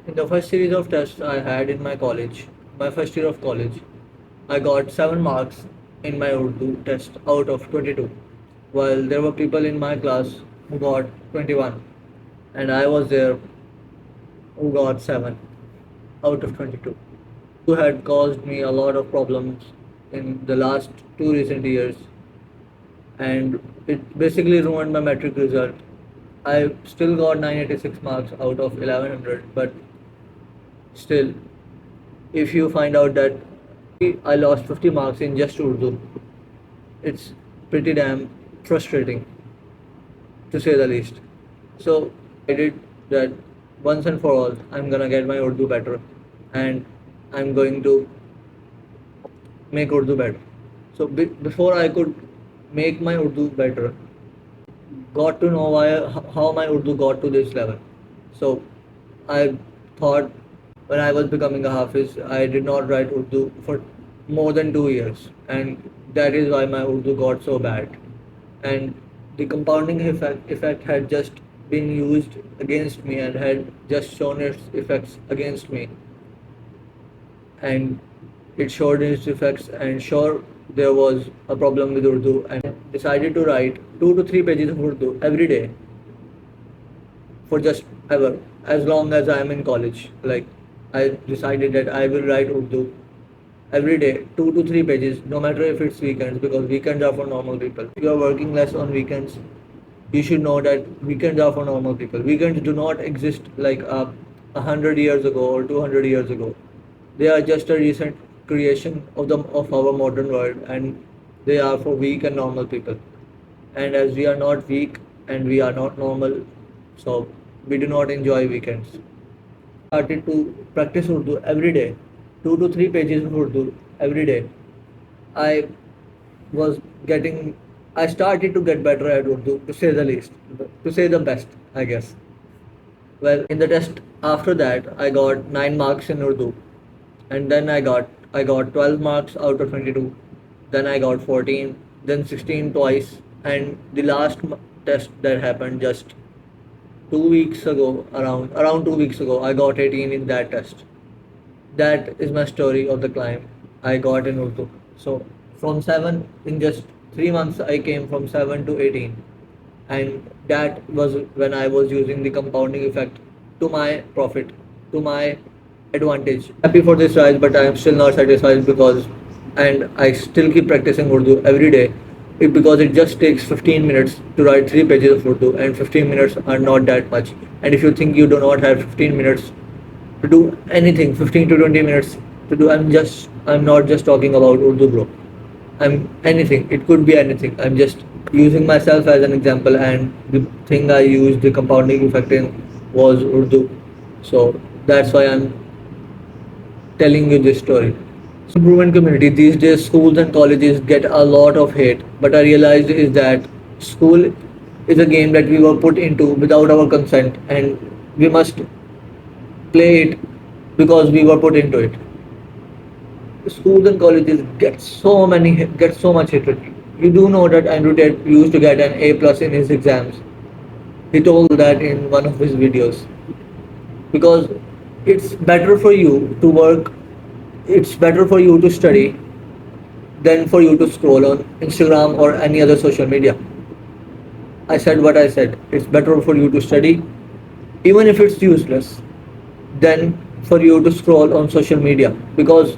In the first series of tests I had in my college, my first year of college, I got 7 marks in my Urdu test out of 22, while there were people in my class who got 21, and I was there who got 7 out of 22. Urdu had caused me a lot of problems in the last two recent years, and it basically ruined my metric result. I still got 986 marks out of 1100, but still, if you find out that I lost 50 marks in just Urdu, it's pretty damn frustrating to say the least. So I did that once and for all. I'm gonna get my Urdu better, and I'm going to make Urdu better. So before I could make my Urdu better, got to know how my Urdu got to this level. So I thought when I was becoming a Hafiz, I did not write Urdu for more than 2 years, and that is why my Urdu got so bad. And the compounding effect had just been used against me and had just shown its effects against me, and it showed its effects, and sure there was a problem with Urdu, and decided to write 2 to 3 pages of Urdu every day for just ever, as long as I am in college. Like, I decided that I will write Urdu every day, 2 to 3 pages, no matter if it's weekends, because weekends are for normal people. If you are working less on weekends, you should know that weekends are for normal people. Weekends do not exist like 100 years ago or 200 years ago. They are just a recent creation of our modern world, and they are for weak and normal people. And as we are not weak and we are not normal, so we do not enjoy weekends. Started to practice Urdu every day, 2 to 3 pages of Urdu every day. I was getting, I started to get better at Urdu, to say the least, to say the best, I guess. Well, in the test after that, I got 9 marks in Urdu, and then I got 12 marks out of 22. Then I got 14, then 16 twice, and the last test that happened just 2 weeks ago, around 2 weeks ago, I got 18 in that test. That is my story of the climb I got in Urdu. So from 7, in just 3 months, I came from 7 to 18, and that was when I was using the compounding effect to my profit, to my advantage. Happy for this rise, but I am still not satisfied because, and I still keep practicing Urdu every day. Because it just takes 15 minutes to write 3 pages of Urdu, and 15 minutes are not that much. And if you think you do not have 15 minutes to do anything, 15 to 20 minutes to do, I'm not just talking about Urdu, bro. I'm anything, it could be anything. I'm just using myself as an example, and the thing I used the compounding effect in was Urdu. So that's why I'm telling you this story. Improvement community, these days schools and colleges get a lot of hate, but I realized is that school is a game that we were put into without our consent, and we must play it because we were put into it. Schools and colleges get so much hatred. You do know that Andrew Tate used to get an A plus in his exams. He told that in one of his videos. Because it's better for you to work, it's better for you to study than for you to scroll on Instagram or any other social media. I said what I said. It's better for you to study, even if it's useless, than for you to scroll on social media, because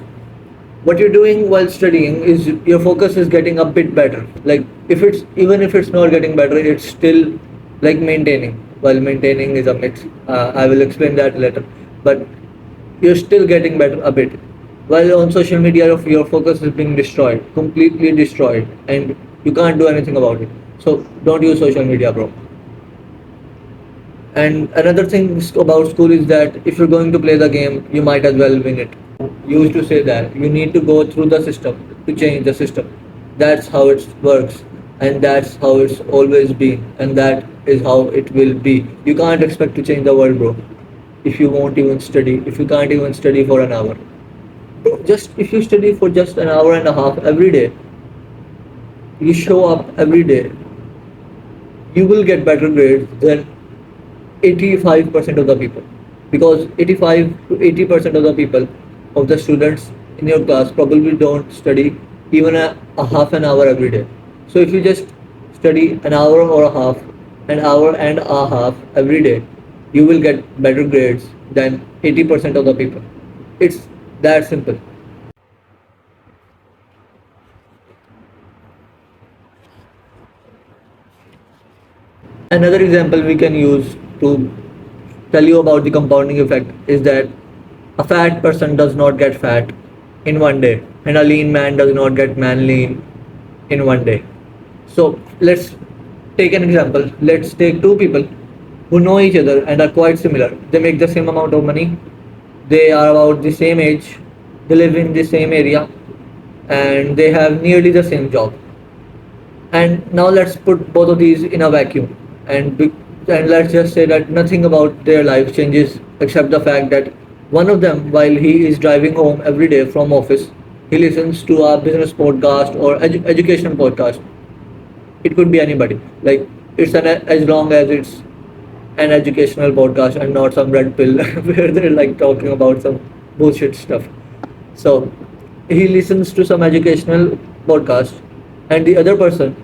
what you're doing while studying is your focus is getting a bit better. Like, if it's even if it's not getting better, it's still like maintaining. While maintaining is a mix, I will explain that later, but you're still getting better a bit. While on social media, your focus is being destroyed, completely destroyed, and you can't do anything about it. So don't use social media, bro. And another thing about school is that if you're going to play the game, you might as well win it. Used to say that you need to go through the system to change the system. That's how it works, and that's how it's always been, and that is how it will be. You can't expect to change the world, bro, if you won't even study, if you can't even study for an hour. Just if you study for just an hour and a half every day, you show up every day, you will get better grades than 85% of the people. because 85 to 80% of the people, of the students in your class, probably don't study even a half an hour every day. So if you just study an hour or a half, an hour and a half every day, you will get better grades than 80% of the people. It's that simple. Another example we can use to tell you about the compounding effect is that a fat person does not get fat in one day, and a lean man does not get man lean in one day. So let's take an example. Let's take two people who know each other and are quite similar. They make the same amount of money, they are about the same age, they live in the same area, and they have nearly the same job. And now let's put both of these in a vacuum, and let's just say that nothing about their life changes except the fact that one of them, while he is driving home every day from office, he listens to a business podcast or educational podcast. It could be anybody. Like, it's as long as it's an educational podcast and not some red pill where they're like talking about some bullshit stuff. So he listens to some educational podcast, and the other person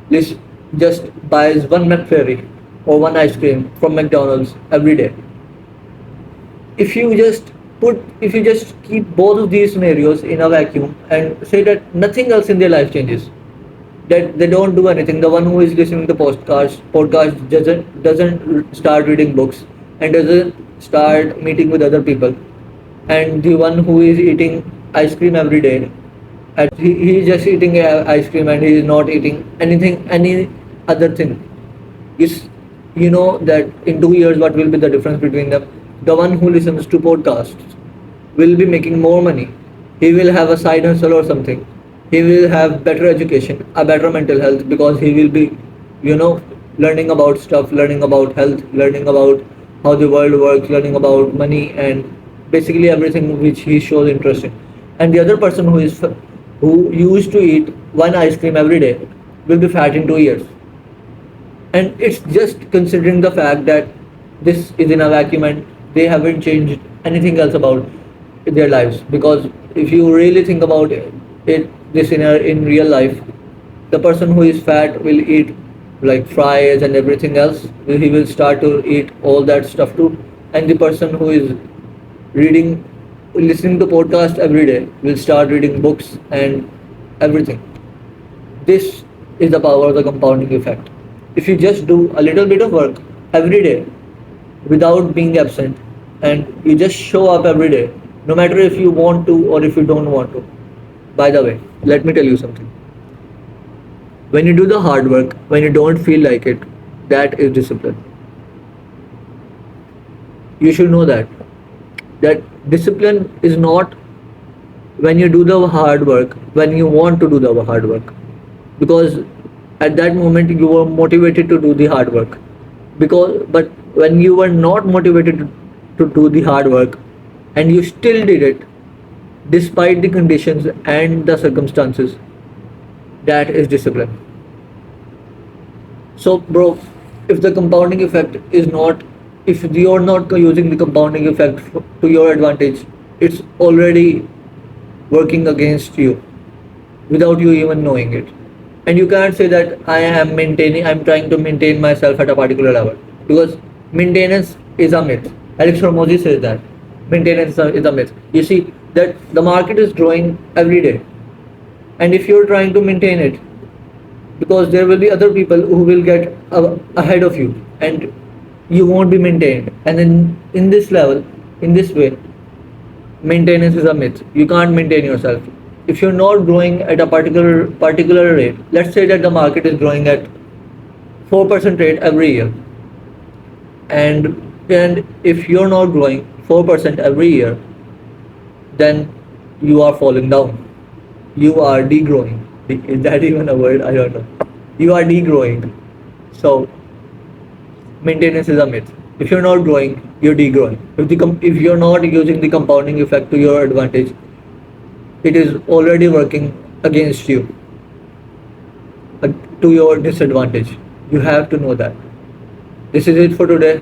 lis- just buys one McFlurry or one ice cream from McDonald's every day. If you just keep both of these scenarios in a vacuum and say that nothing else in their life changes, that they don't do anything. The one who is listening to podcast doesn't start reading books and doesn't start meeting with other people, and the one who is eating ice cream every day, and he is just eating ice cream and he is not eating any other thing. Is You know that in 2 years what will be the difference between them? The one who listens to podcasts will be making more money. He will have a side hustle or something. He will have better education, a better mental health, because he will be, you know, learning about stuff, learning about health, learning about how the world works, learning about money, and basically everything which he shows interest in. And the other person who used to eat one ice cream every day will be fat in 2 years. And it's just considering the fact that this is in a vacuum and they haven't changed anything else about their lives. Because if you really think about this in real life, the person who is fat will eat like fries and everything else. He will start to eat all that stuff too. And the person who is reading listening to podcast every day will start reading books and everything. This is the power of the compounding effect. If you just do a little bit of work every day without being absent, and you just show up every day, no matter if you want to or if you don't want to. By the way, let me tell you something. When you do the hard work, when you don't feel like it, that is discipline. You should know that discipline is not when you do the hard work when you want to do the hard work, because at that moment you were motivated to do the hard work, but when you were not motivated to do the hard work and you still did it despite the conditions and the circumstances, that is discipline. So bro, if the compounding effect is not if you're not using the compounding effect to your advantage, it's already working against you without you even knowing it. And you can't say that I'm trying to maintain myself at a particular level, because maintenance is a myth. Alex Hormozy says that maintenance is a myth. You see that the market is growing every day, and if you're trying to maintain it, because there will be other people who will get ahead of you, and you won't be maintained. And then in this level, in this way, maintenance is a myth. You can't maintain yourself if you're not growing at a particular rate. Let's say that the market is growing at 4% rate every year, and if you're not growing 4% every year, then you are falling down. You are degrowing. Is that even a word? I don't know. You are degrowing. So maintenance is a myth. If you're not growing, you're degrowing. If you're not using the compounding effect to your advantage, it is already working against you, uh, to your disadvantage. You have to know that. This is it for today.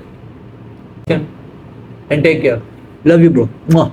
and take care. Love you, bro. Mwah.